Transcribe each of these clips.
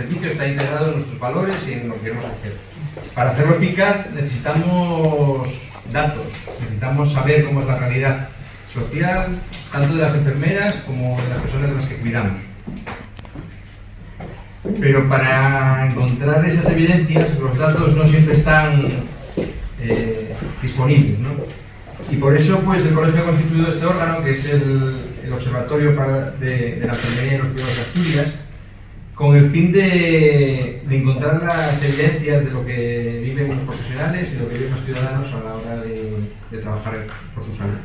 servicio está integrado en nuestros valores y en lo que queremos hacer. Para hacerlo eficaz necesitamos datos, necesitamos saber cómo es la realidad social, tanto de las enfermeras como de las personas de las que cuidamos. Pero para encontrar esas evidencias, los datos no siempre están disponibles, ¿no? Y por eso, pues, el Colegio ha constituido este órgano, que es el Observatorio de la Enfermería y los Cuidados de Asturias, con el fin de encontrar las evidencias de lo que viven los profesionales y lo que viven los ciudadanos a la hora de trabajar por su salud.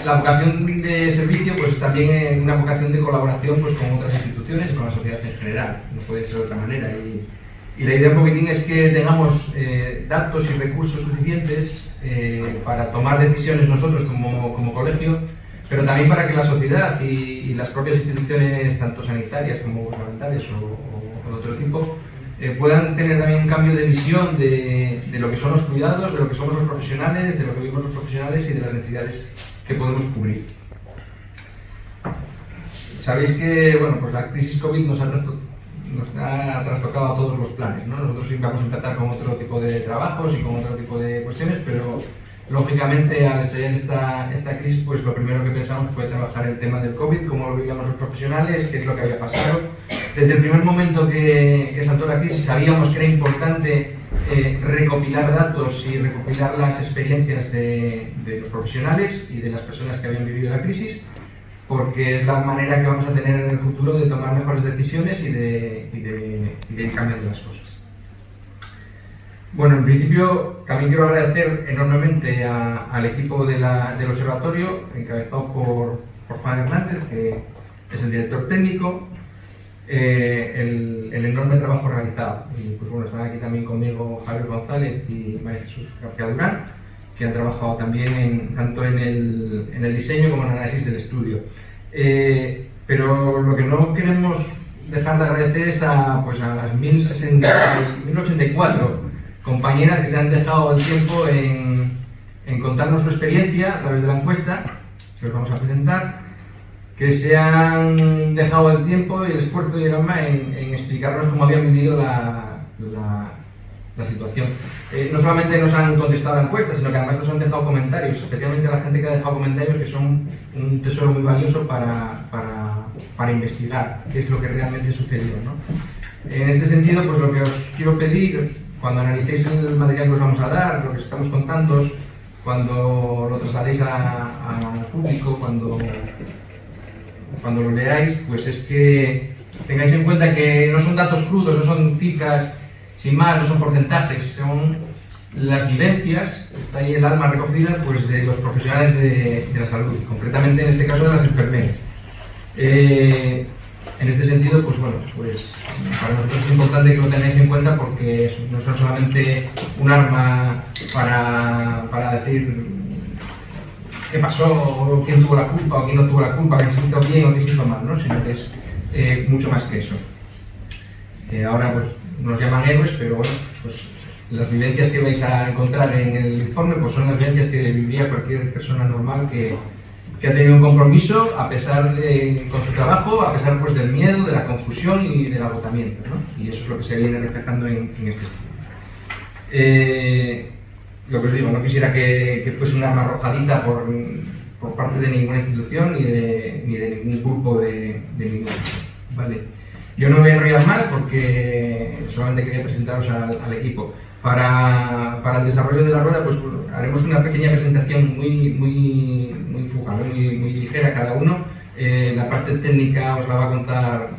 La vocación de servicio, pues, también es una vocación de colaboración, pues, con otras instituciones y con la sociedad en general, no puede ser de otra manera. Y la idea un poquitín es que tengamos datos y recursos suficientes para tomar decisiones nosotros como colegio, pero también para que la sociedad y las propias instituciones, tanto sanitarias como gubernamentales o de otro tipo, puedan tener también un cambio de visión de lo que son los cuidados, de lo que somos los profesionales, de lo que vivimos los profesionales y de las necesidades que podemos cubrir. Sabéis que, bueno, pues la crisis COVID nos ha trastocado a todos los planes, ¿no? Nosotros íbamos a empezar con otro tipo de trabajos y con otro tipo de cuestiones, pero lógicamente al estallar esta crisis, pues lo primero que pensamos fue trabajar el tema del COVID, cómo lo vivíamos los profesionales, qué es lo que había pasado. Desde el primer momento que saltó la crisis sabíamos que era importante recopilar datos y recopilar las experiencias de los profesionales y de las personas que habían vivido la crisis, porque es la manera que vamos a tener en el futuro de tomar mejores decisiones y de ir cambiando las cosas. Bueno, en principio también quiero agradecer enormemente al equipo del observatorio, encabezado por Juan Hernández, que es el director técnico, el enorme trabajo realizado. Y pues bueno, están aquí también conmigo Javier González y María Jesús García Durán, que han trabajado también tanto en el diseño como en el análisis del estudio. Pero lo que no queremos dejar de agradecer es a las 1084 compañeras que se han dejado el tiempo en contarnos su experiencia a través de la encuesta que os vamos a presentar, que se han dejado el tiempo y el esfuerzo y el alma en explicarnos cómo habían vivido la situación. No solamente nos han contestado la encuesta, sino que además nos han dejado comentarios, especialmente la gente que ha dejado comentarios, que son un tesoro muy valioso para investigar qué es lo que realmente sucedió, ¿no? En este sentido, pues lo que os quiero pedir, cuando analicéis el material que os vamos a dar, lo que os estamos contando, cuando lo trasladéis al público, cuando lo leáis, pues es que tengáis en cuenta que no son datos crudos, no son cifras sin más, no son porcentajes, son las vivencias, está ahí el alma recogida, pues, de los profesionales de la salud, concretamente en este caso de las enfermeras. En este sentido, pues bueno, pues para nosotros es importante que lo tengáis en cuenta, porque no son solamente un arma para decir qué pasó, o quién tuvo la culpa, o quién no tuvo la culpa, quién se hizo bien o quién se hizo mal, ¿no? Sino que es mucho más que eso. Ahora pues nos llaman héroes, pero bueno, pues las vivencias que vais a encontrar en el informe pues son las vivencias que viviría cualquier persona normal que ha tenido un compromiso a pesar con su trabajo, a pesar pues del miedo, de la confusión y del agotamiento, ¿no? Y eso es lo que se viene reflejando en este estudio. Lo que os digo, no quisiera que fuese un arma arrojadiza por parte de ninguna institución ni de ningún grupo de ningún grupo, ¿vale? Yo no voy a enrollar más porque solamente quería presentaros al equipo. Para el desarrollo de la rueda, pues haremos una pequeña presentación muy fugaz, muy ligera cada uno. La parte técnica os la va a contar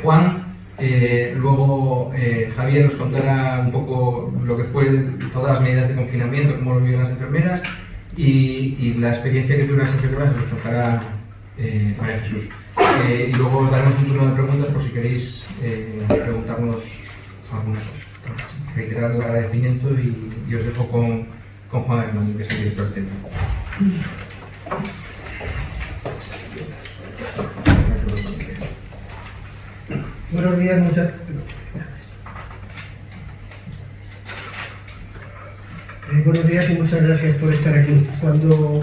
Juan. Luego Javier os contará un poco lo que fue todas las medidas de confinamiento, cómo lo vivieron las enfermeras, y la experiencia que tuvieron las enfermeras os contará María Jesús. Y luego os daremos un turno de preguntas por si queréis preguntarnos alguna cosa. Reiterar el agradecimiento y os dejo con Juan Hernández, que es el director técnico. Buenos días, buenos días y muchas gracias por estar aquí. Cuando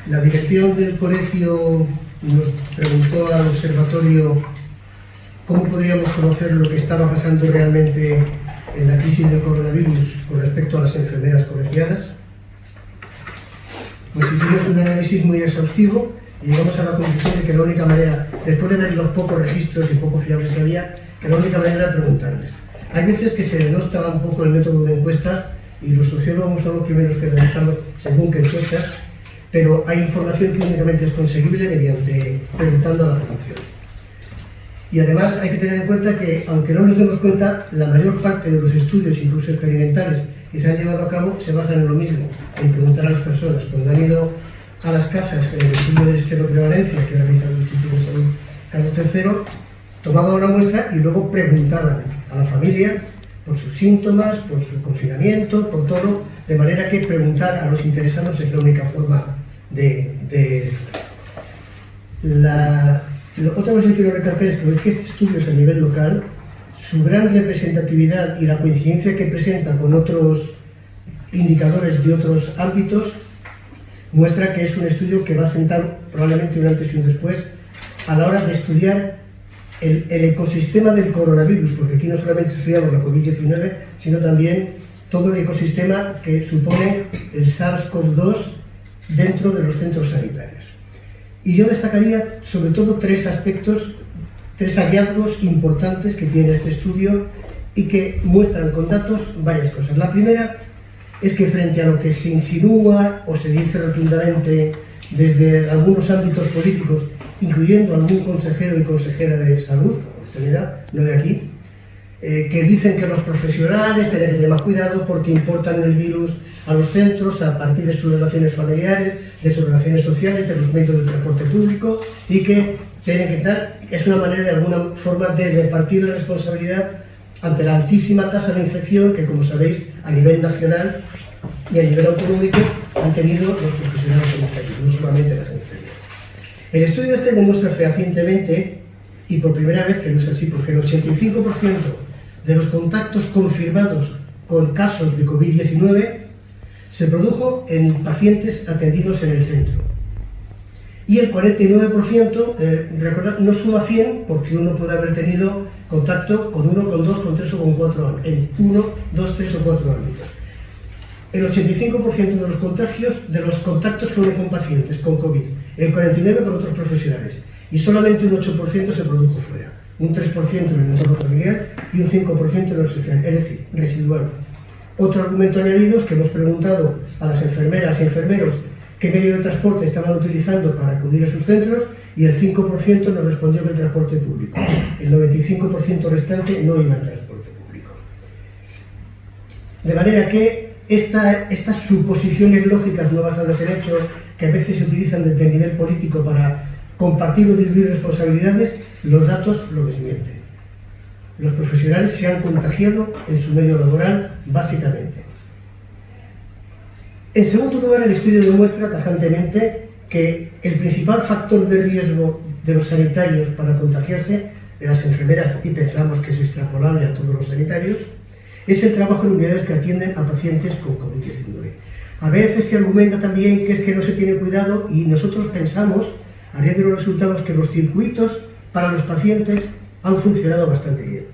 la dirección del colegio nos preguntó al observatorio cómo podríamos conocer lo que estaba pasando realmente en la crisis del coronavirus con respecto a las enfermeras colegiadas. Pues hicimos un análisis muy exhaustivo y llegamos a la conclusión de que la única manera, después de ver los pocos registros y poco fiables que había, que la única manera era preguntarles. Hay veces que se denostaba un poco el método de encuesta y los sociólogos son los primeros que denostamos según qué encuestas, pero hay información que únicamente es conseguible mediante preguntando a la población. Y además hay que tener en cuenta que, aunque no nos demos cuenta, la mayor parte de los estudios, incluso experimentales, que se han llevado a cabo se basan en lo mismo, en preguntar a las personas. Cuando han ido a las casas en el estudio de seroprevalencia que realiza el Instituto de Salud Carlos III, tomaban una muestra y luego preguntaban a la familia por sus síntomas, por su confinamiento, por todo, de manera que preguntar a los interesados es la única forma de... Otra cosa que quiero recalcar es que este estudio es a nivel local, su gran representatividad y la coincidencia que presenta con otros indicadores de otros ámbitos muestra que es un estudio que va a sentar probablemente un antes y un después a la hora de estudiar el ecosistema del coronavirus, porque aquí no solamente estudiamos la COVID-19, sino también todo el ecosistema que supone el SARS-CoV-2 dentro de los centros sanitarios. Y yo destacaría sobre todo tres aspectos, tres hallazgos importantes que tiene este estudio y que muestran con datos varias cosas. La primera es que frente a lo que se insinúa o se dice rotundamente desde algunos ámbitos políticos, incluyendo algún consejero y consejera de salud, o de sanidad, no de aquí, que dicen que los profesionales tienen que tener más cuidado porque importan el virus a los centros a partir de sus relaciones familiares, de sus relaciones sociales, de los medios de transporte público, y que tienen que estar, es una manera de alguna forma de repartir la responsabilidad ante la altísima tasa de infección que, como sabéis, a nivel nacional y a nivel autonómico han tenido los profesionales sanitarios, no solamente las enfermeras. El estudio este demuestra fehacientemente, y por primera vez que no es así, porque el 85% de los contactos confirmados con casos de COVID-19 se produjo en pacientes atendidos en el centro. Y el 49%, recordad, no suma 100 porque uno puede haber tenido contacto con 1, con 2, con 3 o con 4 en 1, 2, 3 o 4 ámbitos. El 85% de los contagios, de los contactos fueron con pacientes con COVID, el 49% con otros profesionales y solamente un 8% se produjo fuera, un 3% en el entorno familiar y un 5% en el social, es decir, residual. Otro argumento añadido es que hemos preguntado a las enfermeras y enfermeros qué medio de transporte estaban utilizando para acudir a sus centros y el 5% nos respondió que el transporte público. El 95% restante no iba en transporte público. De manera que estas suposiciones lógicas no basadas en hechos, que a veces se utilizan desde el nivel político para compartir o diluir responsabilidades, los datos lo desmienten. Los profesionales se han contagiado en su medio laboral, básicamente. En segundo lugar, el estudio demuestra tajantemente que el principal factor de riesgo de los sanitarios para contagiarse, de las enfermeras, y pensamos que es extrapolable a todos los sanitarios, es el trabajo en unidades que atienden a pacientes con COVID-19. A veces se argumenta también que es que no se tiene cuidado y nosotros pensamos, a raíz de los resultados, que los circuitos para los pacientes han funcionado bastante bien.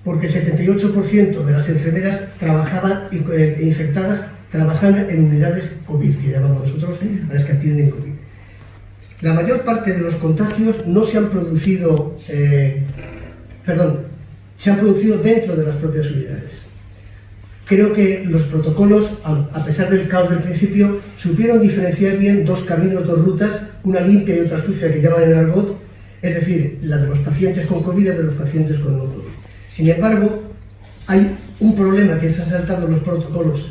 Porque el 78% de las enfermeras trabajaban infectadas trabajaban en unidades COVID, que llamamos nosotros a las que atienden COVID. La mayor parte de los contagios no se han producido, se han producido dentro de las propias unidades. Creo que los protocolos, a pesar del caos del principio, supieron diferenciar bien dos caminos, dos rutas, una limpia y otra sucia que llaman en argot, es decir, la de los pacientes con COVID y la de los pacientes con no COVID. Sin embargo, hay un problema que se ha saltado en los protocolos,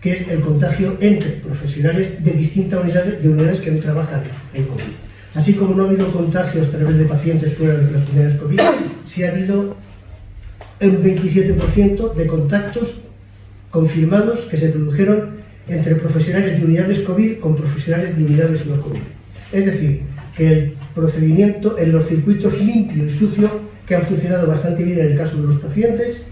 que es el contagio entre profesionales de distintas unidades, de unidades que no trabajan en COVID. Así como no ha habido contagios a través de pacientes fuera de las unidades COVID, sí ha habido un 27% de contactos confirmados que se produjeron entre profesionales de unidades COVID con profesionales de unidades no COVID. Es decir, que el procedimiento en los circuitos limpio y sucio, que han funcionado bastante bien en el caso de los pacientes,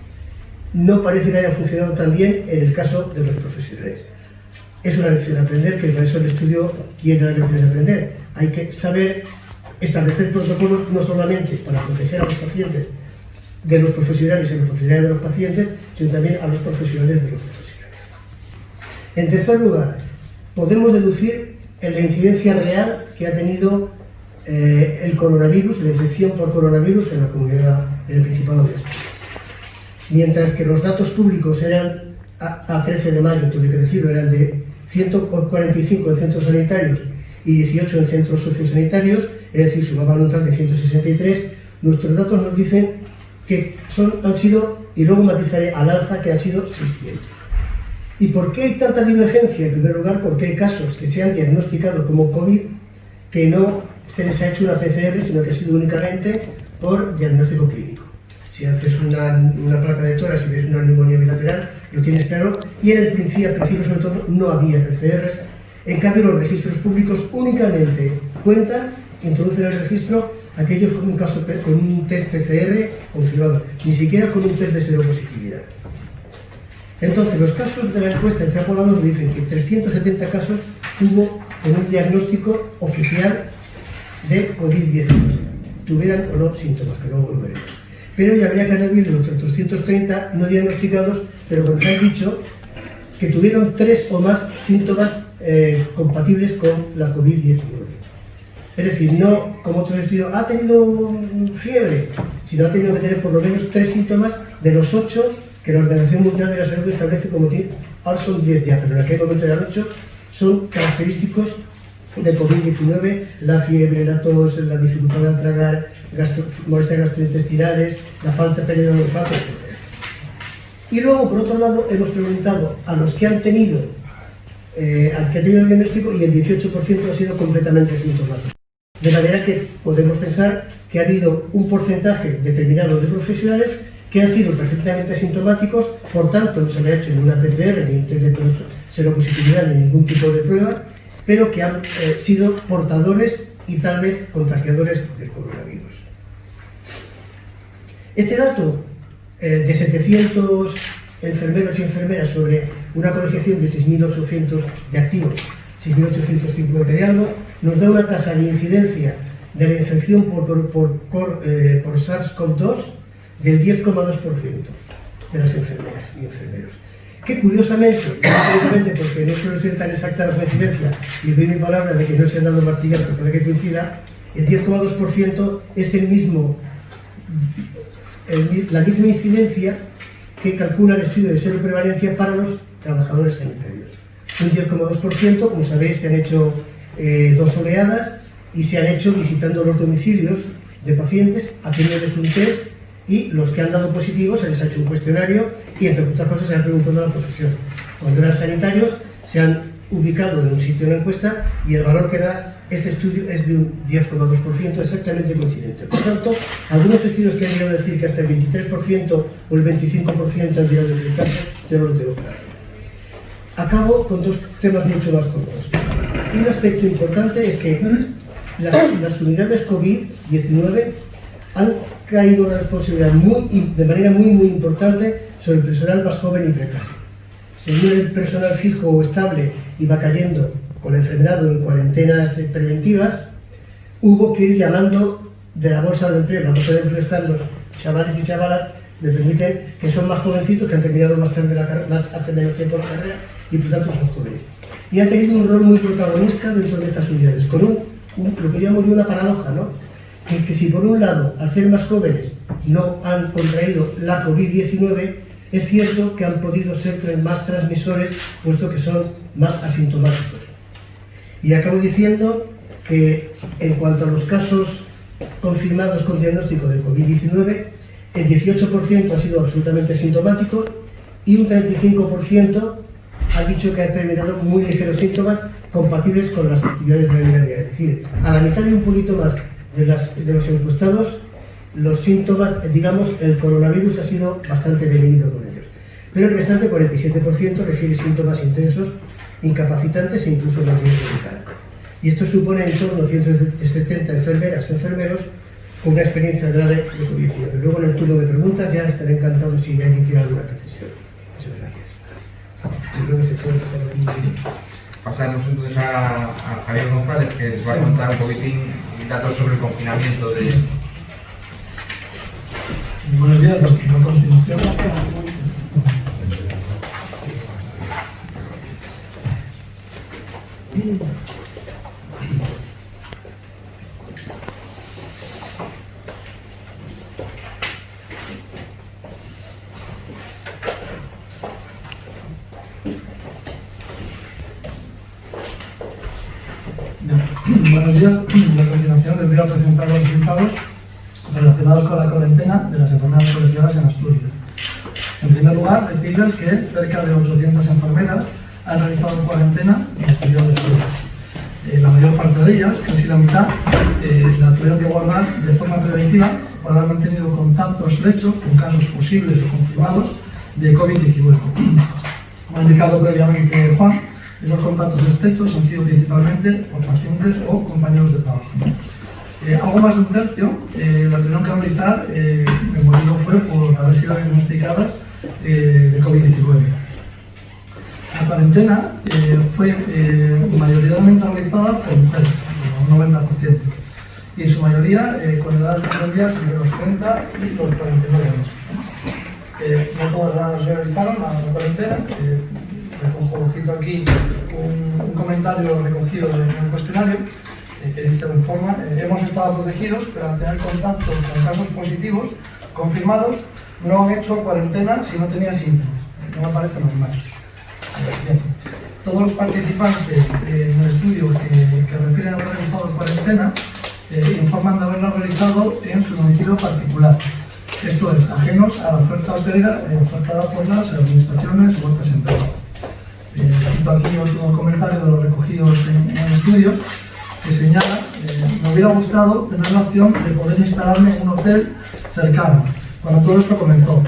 no parece que haya funcionado tan bien en el caso de los profesionales. Es una lección a aprender, que para eso el estudio tiene las lecciones a aprender, hay que saber establecer protocolos no solamente para proteger a los pacientes de los profesionales y a los profesionales de los pacientes, sino también a los profesionales de los profesionales. En tercer lugar, podemos deducir en la incidencia real que ha tenido el coronavirus, la infección por coronavirus en la comunidad, en el Principado de Asturias. Mientras que los datos públicos eran, a 13 de mayo, tengo que decirlo, eran de 145 en centros sanitarios y 18 en centros sociosanitarios, es decir, sumaban un total de 163, nuestros datos nos dicen que han sido, y luego matizaré al alza, que han sido 600. ¿Y por qué hay tanta divergencia? En primer lugar, porque hay casos que se han diagnosticado como COVID que no se les ha hecho una PCR, sino que ha sido únicamente por diagnóstico clínico. Si haces una placa de tórax y ves una neumonía bilateral, lo tienes claro, y en el principio sobre todo no había PCRs. En cambio, los registros públicos únicamente introducen el registro aquellos con un test PCR confirmado, ni siquiera con un test de seropositividad. Entonces, los casos de la encuesta extrapolados nos dicen que 370 casos hubo con un diagnóstico oficial de COVID-19, tuvieran o no síntomas, que luego volveremos. Pero ya habría que añadir los otros 230 no diagnosticados, pero que nos han dicho que tuvieron 3 o más síntomas compatibles con la COVID-19. Es decir, no como otros estudios, ha tenido fiebre, sino ha tenido que tener por lo menos 3 síntomas de los 8 que la Organización Mundial de la Salud establece como ahora son 10 ya, pero en aquel momento eran 8, son característicos de COVID-19, la fiebre, la tos, la dificultad al tragar, molestias gastrointestinales, la falta de pérdida de olfato, etc. Y luego, por otro lado, hemos preguntado a los que han tenido diagnóstico y el 18% ha sido completamente asintomático. De manera que podemos pensar que ha habido un porcentaje determinado de profesionales que han sido perfectamente asintomáticos, por tanto no se le ha hecho ninguna PCR, ni test de seropositividad, ni ningún tipo de prueba, pero que han sido portadores y tal vez contagiadores del coronavirus. Este dato de 700 enfermeros y enfermeras sobre una colegiación de 6.800 de activos, 6.850 de algo, nos da una tasa de incidencia de la infección por SARS-CoV-2 del 10,2% de las enfermeras y enfermeros. Que curiosamente porque no suele ser tan exacta la coincidencia, y doy mi palabra de que no se han dado martillazos para que coincida, el 10,2% es la misma incidencia que calcula el estudio de seroprevalencia para los trabajadores sanitarios. Un 10,2%, como sabéis, se han hecho 2 oleadas y se han hecho visitando los domicilios de pacientes, haciéndoles un test, y los que han dado positivos se les ha hecho un cuestionario y, entre otras cosas, se han preguntado a la profesión. Cuando eran sanitarios, se han ubicado en un sitio en la encuesta y el valor que da este estudio es de un 10,2%, exactamente coincidente. Por tanto, algunos estudios que han llegado a decir que hasta el 23% o el 25% han llegado a detectarse, yo no lo tengo claro. Acabo con 2 temas mucho más cortos. Un aspecto importante es que las unidades COVID-19 han caído una responsabilidad de manera muy importante sobre el personal más joven y precario. Según el personal fijo o estable iba cayendo con la enfermedad o en cuarentenas preventivas, hubo que ir llamando de la bolsa de empleo. La bolsa de empleo están los chavales y chavalas, me permiten, que son más jovencitos, que han terminado más tarde la carrera, hace menos tiempo la carrera, y por tanto son jóvenes. Y han tenido un rol muy protagonista dentro de estas unidades, con lo que llamo yo una paradoja, ¿no? Que si por un lado, al ser más jóvenes, no han contraído la COVID-19, es cierto que han podido ser más transmisores, puesto que son más asintomáticos. Y acabo diciendo que en cuanto a los casos confirmados con diagnóstico de COVID-19, el 18% ha sido absolutamente asintomático y un 35% ha dicho que ha experimentado muy ligeros síntomas compatibles con las actividades de la vida diaria. Es decir, a la mitad y un poquito más de los encuestados, los síntomas, digamos, el coronavirus ha sido bastante benigno con ellos. Pero el restante 47% refiere síntomas intensos, incapacitantes e incluso la muerte vital. Y esto supone en torno a 170 enfermeras y enfermeros con una experiencia grave de COVID-19. Luego en el turno de preguntas ya estaré encantado si alguien quiere alguna precisión. Muchas gracias. Yo creo que se puede pasar aquí. pasaremos entonces a Javier González, que les va a contar un poquitín datos sobre el confinamiento de... Buenos días, a continuación. Buenos días, a continuación les voy a presentar los resultados relacionados con la cuarentena de las enfermeras colegiadas en Asturias. En primer lugar, decirles que cerca de 800 enfermeras han realizado cuarentena en el periodo de Asturias. La mayor parte de ellas, casi la mitad, la tuvieron que guardar de forma preventiva por haber mantenido contacto estrecho con casos posibles o confirmados de COVID-19. Como ha indicado previamente Juan, esos contactos estrechos han sido principalmente por pacientes o compañeros de trabajo. Algo más de un tercio la tuvieron que realizar, el motivo fue por haber sido diagnosticadas de COVID-19. La cuarentena fue mayoritariamente realizada por mujeres, un 90%, y en su mayoría con edades medias entre los 30 y los 49 años. No todas las realizaron la cuarentena. Cito aquí un comentario recogido en el cuestionario que dice de forma: hemos estado protegidos, pero al tener contacto con casos positivos confirmados no han hecho cuarentena si no tenían síntomas. No me parece normal. Bien. Todos los participantes en el estudio que refieren a haber realizado cuarentena informan de haberlo realizado en su domicilio particular. Esto es, ajenos a la oferta hotelera ofertada por las administraciones u otras empresas. Cito aquí otro comentario de los recogidos en el estudio que señala: me hubiera gustado tener la opción de poder instalarme en un hotel cercano cuando todo esto comenzó,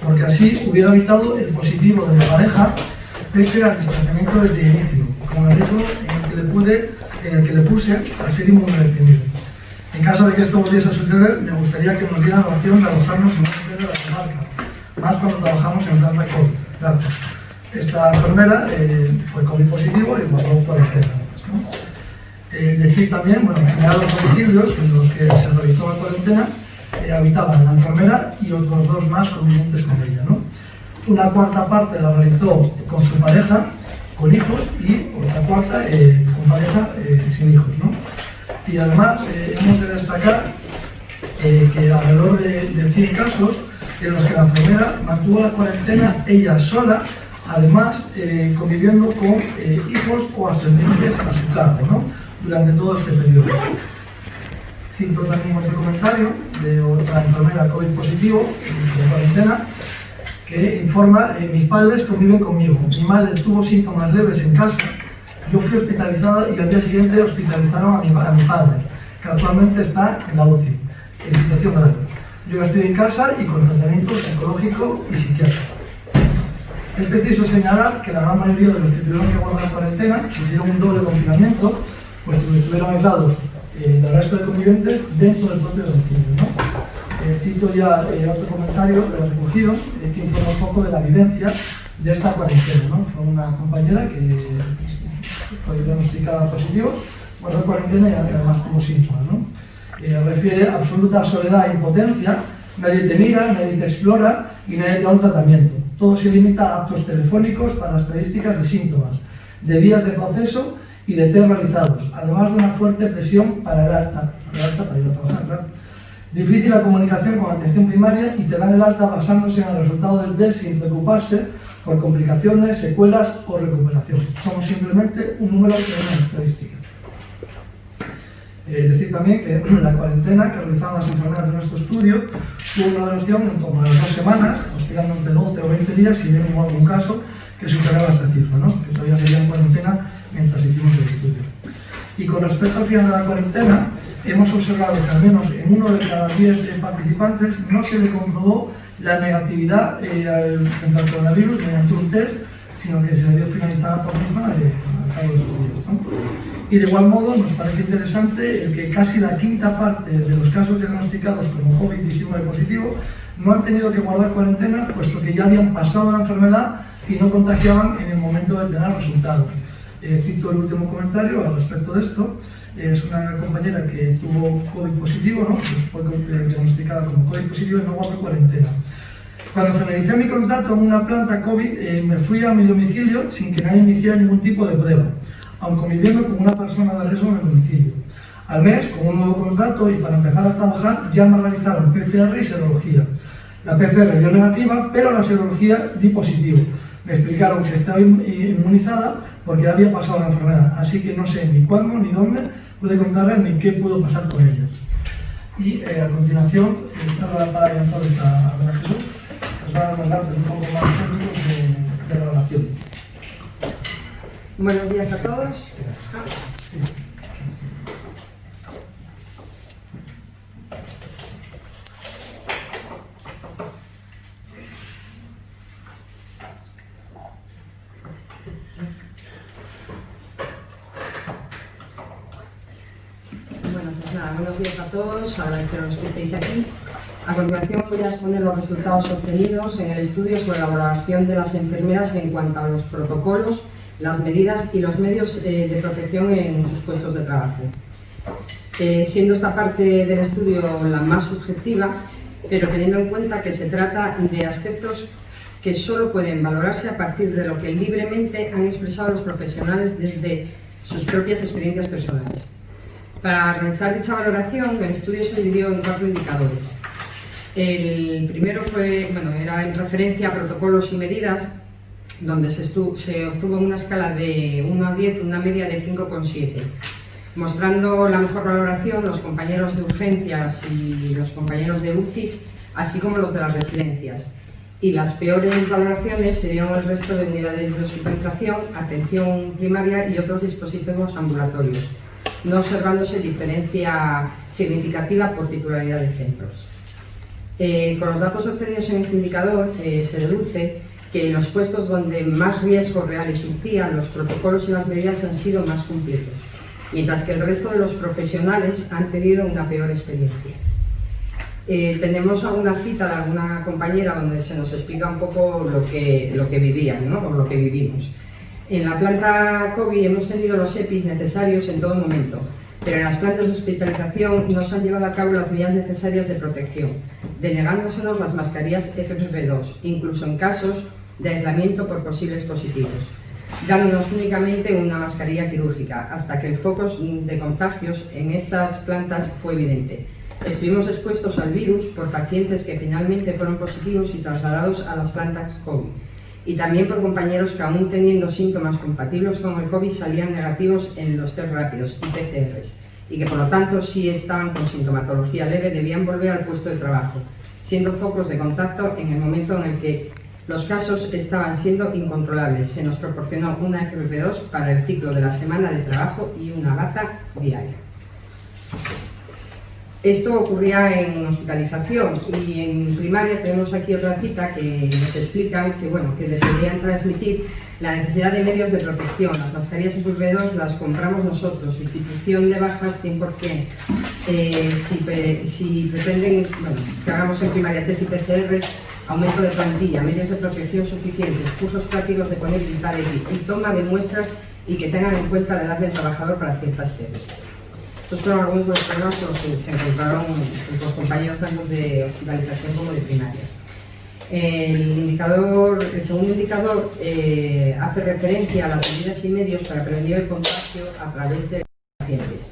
porque así hubiera evitado el positivo de mi pareja pese al distanciamiento desde el inicio, con el riesgo en el que le puse al ser inmunodeprimido. En caso de que esto volviese a suceder, me gustaría que nos dieran la opción de alojarnos en un hotel de la comarca, más cuando trabajamos en planta COVID. Gracias. Esta enfermera fue COVID positivo y guardó cuarentena. Decir también, bueno, en general los domicilios en los que se realizó la cuarentena habitaban la enfermera y otros dos más convivientes con ella, ¿no? Una cuarta parte la realizó con su pareja, con hijos, y otra cuarta con pareja sin hijos, ¿no? Y además hemos de destacar que alrededor de 100 casos en los que la enfermera mantuvo la cuarentena ella sola, además conviviendo con hijos o ascendientes a su cargo, ¿no?, durante todo este periodo. Cito también otro comentario de otra enfermera COVID positivo de cuarentena que informa: mis padres conviven conmigo, mi madre tuvo síntomas leves en casa, yo fui hospitalizada y al día siguiente hospitalizaron a mi padre, que actualmente está en la UCI, en situación grave. Yo estoy en casa y con tratamiento psicológico y psiquiátrico. Es preciso señalar que la gran mayoría de los que tuvieron que guardar cuarentena sufrieron un doble confinamiento, pues estuvieron aislados del resto de convivientes dentro del propio domicilio, ¿no? Cito ya otro comentario recogido que informa un poco de la vivencia de esta cuarentena, ¿no? Fue una compañera que fue diagnosticada positivo, guardó cuarentena y además tuvo síntomas, ¿no? Refiere absoluta soledad e impotencia, nadie te mira, nadie te explora y nadie te da un tratamiento. Todo se limita a actos telefónicos para estadísticas de síntomas, de días de proceso y de test realizados, además de una fuerte presión para el alta para ir a trabajar, claro. Difícil la comunicación con atención primaria y te dan el alta basándose en el resultado del test sin preocuparse por complicaciones, secuelas o recuperación. Somos simplemente un número de una estadística. Decir también que la cuarentena que realizaban las enfermeras de nuestro estudio tuvo una duración en torno a las 2 semanas, oscilando entre 12 o 20 días, si bien hubo algún caso que superaba esta cifra, ¿no?, que todavía seguía en cuarentena mientras hicimos el estudio. Y con respecto al final de la cuarentena, hemos observado que al menos en 1 de cada 10 participantes no se le comprobó la negatividad frente al coronavirus mediante un test, sino que se le dio finalizada por misma al cabo de los estudios, ¿no? Y de igual modo nos parece interesante el que casi la quinta parte de los casos diagnosticados como COVID-19 positivo no han tenido que guardar cuarentena, puesto que ya habían pasado la enfermedad y no contagiaban en el momento de tener resultados. Cito el último comentario al respecto de esto. Es una compañera que tuvo COVID positivo, ¿no? Fue diagnosticada como COVID positivo y no guardó cuarentena. Cuando finalicé mi contrato en una planta COVID, me fui a mi domicilio sin que nadie me hiciera ningún tipo de prueba, aun conviviendo con una persona de riesgo en el domicilio. Al mes, con un nuevo contrato y para empezar a trabajar, ya me realizaron PCR y serología. La PCR dio negativa, pero la serología di positivo. Me explicaron que estaba inmunizada porque había pasado la enfermedad, así que no sé ni cuándo ni dónde pude contarles ni qué pudo pasar con ella. Y a continuación, cedo la palabra entonces a Jesús, que os va a dar los datos un poco más técnicos de la relación. Buenos días a todos. Bueno, pues nada, buenos días a todos, agradeceros que estéis aquí. A continuación voy a exponer los resultados obtenidos en el estudio sobre la valoración de las enfermeras en cuanto a los protocolos, las medidas y los medios de protección en sus puestos de trabajo. Siendo esta parte del estudio la más subjetiva, pero teniendo en cuenta que se trata de aspectos que solo pueden valorarse a partir de lo que libremente han expresado los profesionales desde sus propias experiencias personales. Para realizar dicha valoración, el estudio se dividió en 4 indicadores. El primero era en referencia a protocolos y medidas, donde se obtuvo una escala de 1 a 10, una media de 5,7, mostrando la mejor valoración los compañeros de urgencias y los compañeros de UCIs, así como los de las residencias. Y las peores valoraciones se dieron el resto de unidades de hospitalización, atención primaria y otros dispositivos ambulatorios, no observándose diferencia significativa por titularidad de centros. Con los datos obtenidos en este indicador se deduce que en los puestos donde más riesgo real existía, los protocolos y las medidas han sido más cumplidos, mientras que el resto de los profesionales han tenido una peor experiencia. Tenemos alguna cita de alguna compañera donde se nos explica un poco lo que vivían, ¿no? O lo que vivimos. En la planta COVID hemos tenido los EPIs necesarios en todo momento, pero en las plantas de hospitalización no se han llevado a cabo las medidas necesarias de protección, denegándosenos las mascarillas FFP2, incluso en casos de aislamiento por posibles positivos, dándonos únicamente una mascarilla quirúrgica, hasta que el foco de contagios en estas plantas fue evidente. Estuvimos expuestos al virus por pacientes que finalmente fueron positivos y trasladados a las plantas COVID, y también por compañeros que, aún teniendo síntomas compatibles con el COVID, salían negativos en los test rápidos y PCRs, y que por lo tanto, si estaban con sintomatología leve, debían volver al puesto de trabajo, siendo focos de contacto en el momento en el que los casos estaban siendo incontrolables. Se nos proporcionó una FFP2 para el ciclo de la semana de trabajo y una bata diaria. Esto ocurría en hospitalización, y en primaria tenemos aquí otra cita que nos explican que les deberían transmitir la necesidad de medios de protección. Las mascarillas FFP2 las compramos nosotros, sustitución de bajas 100%. Si pretenden que hagamos en primaria test y PCRs, aumento de plantilla, medios de protección suficientes, cursos prácticos de poner y quitar y toma de muestras, y que tengan en cuenta la edad del trabajador para ciertas terapias. Estos fueron algunos de los problemas con los que se encontraron los compañeros tanto de hospitalización como de primaria. El segundo indicador hace referencia a las medidas y medios para prevenir el contagio a través de pacientes.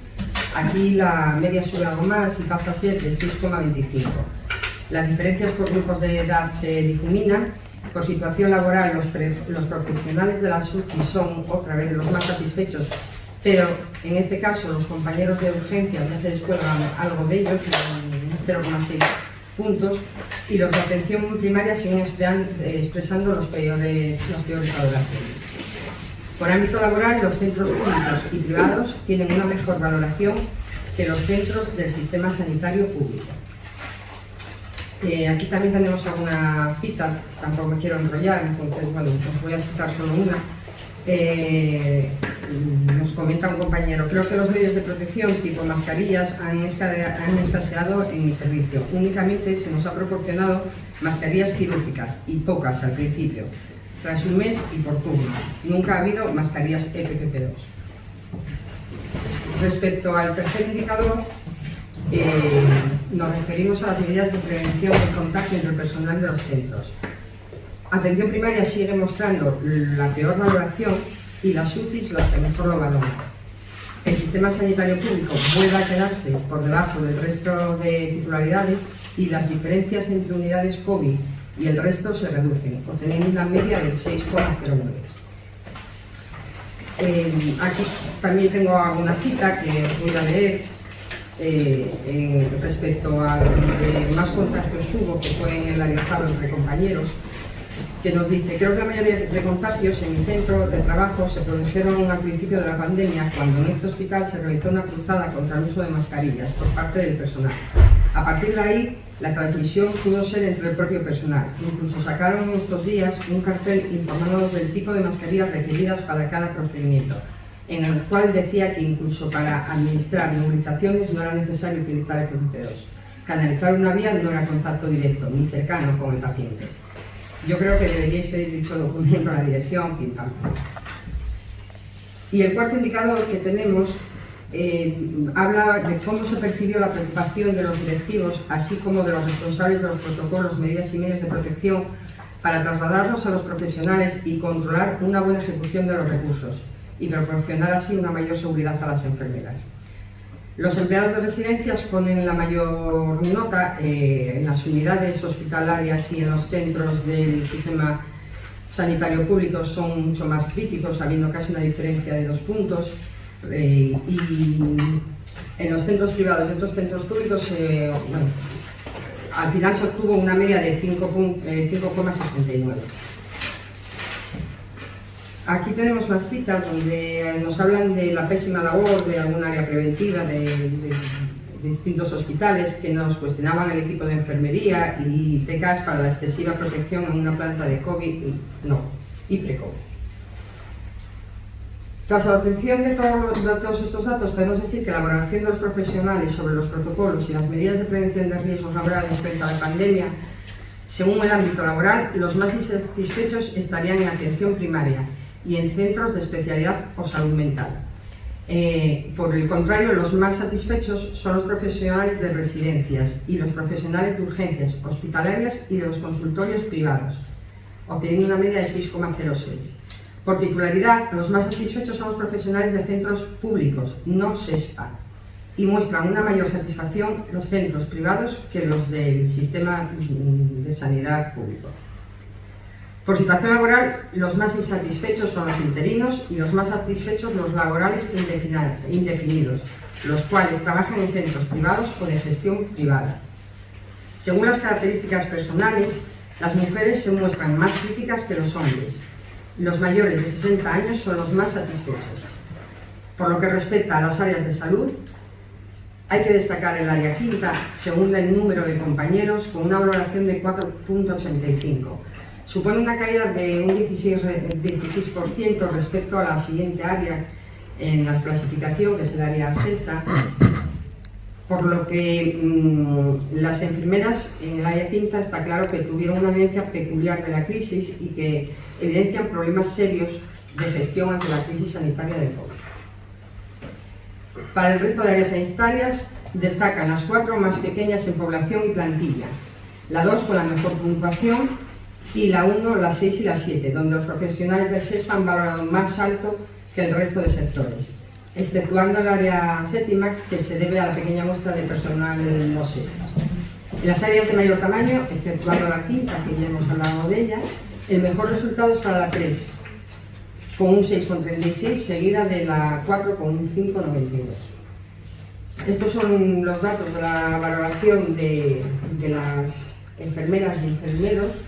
Aquí la media sube algo más y pasa a ser de 6,25. Las diferencias por grupos de edad se difuminan. Por situación laboral, los profesionales de la UCI son otra vez los más satisfechos, pero en este caso los compañeros de urgencia ya se descuelgan algo de ellos, 0,6 puntos, y los de atención primaria siguen expresando las peores valoraciones. Por ámbito laboral, los centros públicos y privados tienen una mejor valoración que los centros del sistema sanitario público. Aquí también tenemos alguna cita, tampoco me quiero enrollar, entonces os voy a citar solo una. Nos comenta un compañero: creo que los medios de protección tipo mascarillas han escaseado en mi servicio. Únicamente se nos ha proporcionado mascarillas quirúrgicas, y pocas al principio. tras un mes y por turno. Nunca ha habido mascarillas FFP2. Respecto al tercer indicador, nos referimos a las medidas de prevención del contagio entre el personal de los centros. Atención primaria sigue mostrando la peor valoración y las UCIs las que mejor lo valoran. El sistema sanitario público vuelve a quedarse por debajo del resto de titularidades y las diferencias entre unidades COVID y el resto se reducen, obteniendo una media del 6,09. Aquí también tengo alguna cita que os voy a leer respecto a donde más contagios hubo, que fue en el alejado entre compañeros, que nos dice: creo que la mayoría de contagios en mi centro de trabajo se produjeron al principio de la pandemia, cuando en este hospital se realizó una cruzada contra el uso de mascarillas por parte del personal. A partir de ahí, la transmisión pudo ser entre el propio personal. Incluso sacaron estos días un cartel informándonos del tipo de mascarillas requeridas para cada procedimiento, en el cual decía que incluso para administrar nebulizaciones no era necesario utilizar el FFP2. Canalizar una vía no era contacto directo ni cercano con el paciente. Yo creo que deberíais pedir dicho documento a la dirección, pim pam. Y el cuarto indicador que tenemos habla de cómo se percibió la preocupación de los directivos, así como de los responsables de los protocolos, medidas y medios de protección, para trasladarlos a los profesionales y controlar una buena ejecución de los recursos y proporcionar así una mayor seguridad a las enfermeras. Los empleados de residencias ponen la mayor nota en las unidades hospitalarias y en los centros del sistema sanitario público son mucho más críticos, habiendo casi una diferencia de 2 puntos. Y en los centros privados y otros centros públicos, bueno, al final se obtuvo una media de 5,69. Aquí tenemos más citas donde nos hablan de la pésima labor de algún área preventiva de distintos hospitales que nos cuestionaban el equipo de enfermería y TECAS para la excesiva protección en una planta de COVID y pre-COVID. Tras la obtención de todos estos datos, podemos decir que la valoración de los profesionales sobre los protocolos y las medidas de prevención de riesgos laborales frente a la pandemia, según el ámbito laboral, los más insatisfechos estarían en atención primaria y en centros de especialidad o salud mental. Por el contrario, los más satisfechos son los profesionales de residencias y los profesionales de urgencias hospitalarias y de los consultorios privados, obteniendo una media de 6,06. Por titularidad, los más satisfechos son los profesionales de centros públicos, no SESPA, y muestran una mayor satisfacción los centros privados que los del sistema de sanidad público. Por situación laboral, los más insatisfechos son los interinos y los más satisfechos los laborales indefinidos, los cuales trabajan en centros privados o de gestión privada. Según las características personales, las mujeres se muestran más críticas que los hombres. Los mayores de 60 años son los más satisfechos. Por lo que respecta a las áreas de salud, hay que destacar el área quinta, según el número de compañeros, con una valoración de 4,85. Supone una caída de un 16% respecto a la siguiente área en la clasificación, que es el área sexta, por lo que las enfermeras en el área quinta está claro que tuvieron una vivencia peculiar de la crisis y que evidencian problemas serios de gestión ante la crisis sanitaria del COVID. Para el resto de áreas sanitarias destacan las 4 más pequeñas en población y plantilla, la 2 con la mejor puntuación y la 1, la 6 y la 7, donde los profesionales del SESPA han valorado más alto que el resto de sectores, exceptuando el área séptima, que se debe a la pequeña muestra de personal no SESPA. En las áreas de mayor tamaño, exceptuando la quinta, que ya hemos hablado de ella, el mejor resultado es para la 3, con un 6,36, seguida de la 4 con un 5,92. Estos son los datos de la valoración de las enfermeras y enfermeros.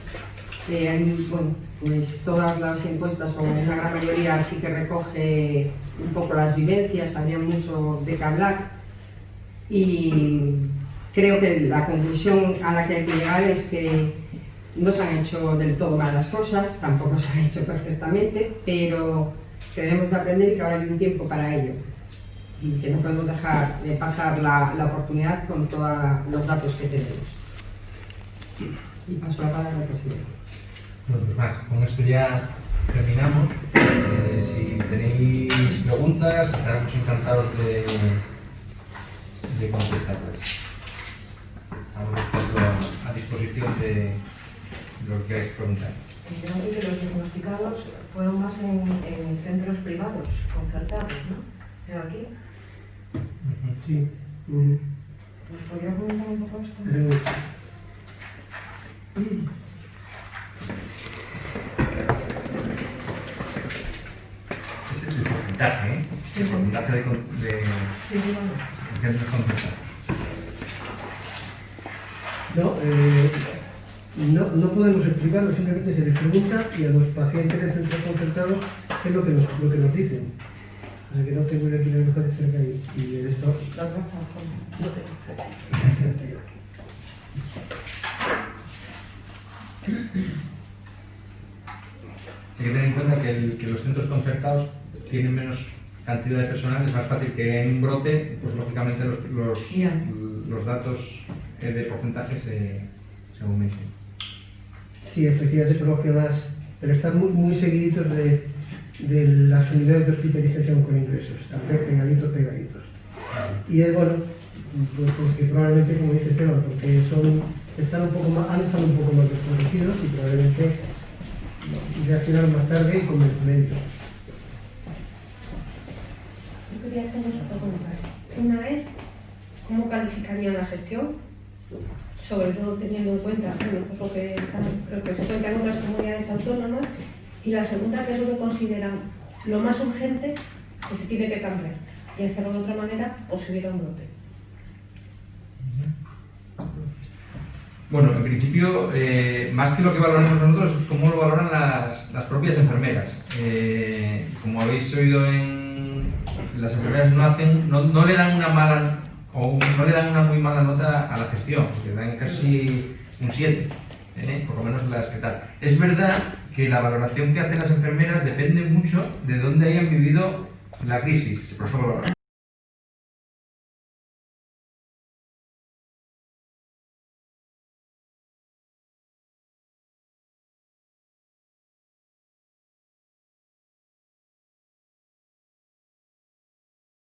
Bueno, pues todas las encuestas, o una gran mayoría, sí que recoge un poco las vivencias, habría mucho de qué hablar. Y creo que la conclusión a la que hay que llegar es que no se han hecho del todo mal las cosas, tampoco se han hecho perfectamente, pero que debemos de aprender y que ahora hay un tiempo para ello. Y que no podemos dejar de pasar la oportunidad con todos los datos que tenemos. Y paso la palabra al presidente. Bueno, pues más, con esto ya terminamos. Si tenéis preguntas, estaremos encantados de contestarlas. Estamos a disposición de lo que queráis preguntar. Entiendo que los diagnosticados fueron más en centros privados, concertados, ¿no? Veo aquí. Sí. ¿Nos podría comentar un poco esto? Ese es el porcentaje, ¿eh? Sí, El sí. porcentaje de Sí, bueno. centros concertados. No podemos explicarlo, simplemente se les pregunta y a los pacientes del centro concertado qué es lo que nos dicen. O sea que no tengo aquí la hoja de cerca y el esto. La otra No tengo. Hay que tener en cuenta que los centros concertados tienen menos cantidad de personal, es más fácil que en un brote, pues lógicamente los datos de porcentaje se aumenten. Sí, efectivamente son los que más, pero están muy seguiditos de las unidades de hospitalización con ingresos, están pegaditos. Y es bueno, pues porque probablemente, como dice Esteban, porque están un poco más, han estado un poco más desprotegidos y probablemente reaccionaron más tarde y con menos médicos. Yo quería hacer dos preguntas. Una es, ¿cómo calificarían la gestión? Sobre todo teniendo en cuenta, bueno, pues lo que creo que se cuenta en otras comunidades autónomas. Y la segunda, ¿qué es lo que consideran lo más urgente que se tiene que cambiar? Y hacerlo de otra manera, o si hubiera un brote. Bueno, en principio, más que lo que valoramos nosotros, cómo lo valoran las propias enfermeras. Como habéis oído, las enfermeras no le dan una mala o no le dan una muy mala nota a la gestión, porque dan casi un 7, por lo menos las que tal. Es verdad que la valoración que hacen las enfermeras depende mucho de dónde hayan vivido la crisis. Por ejemplo,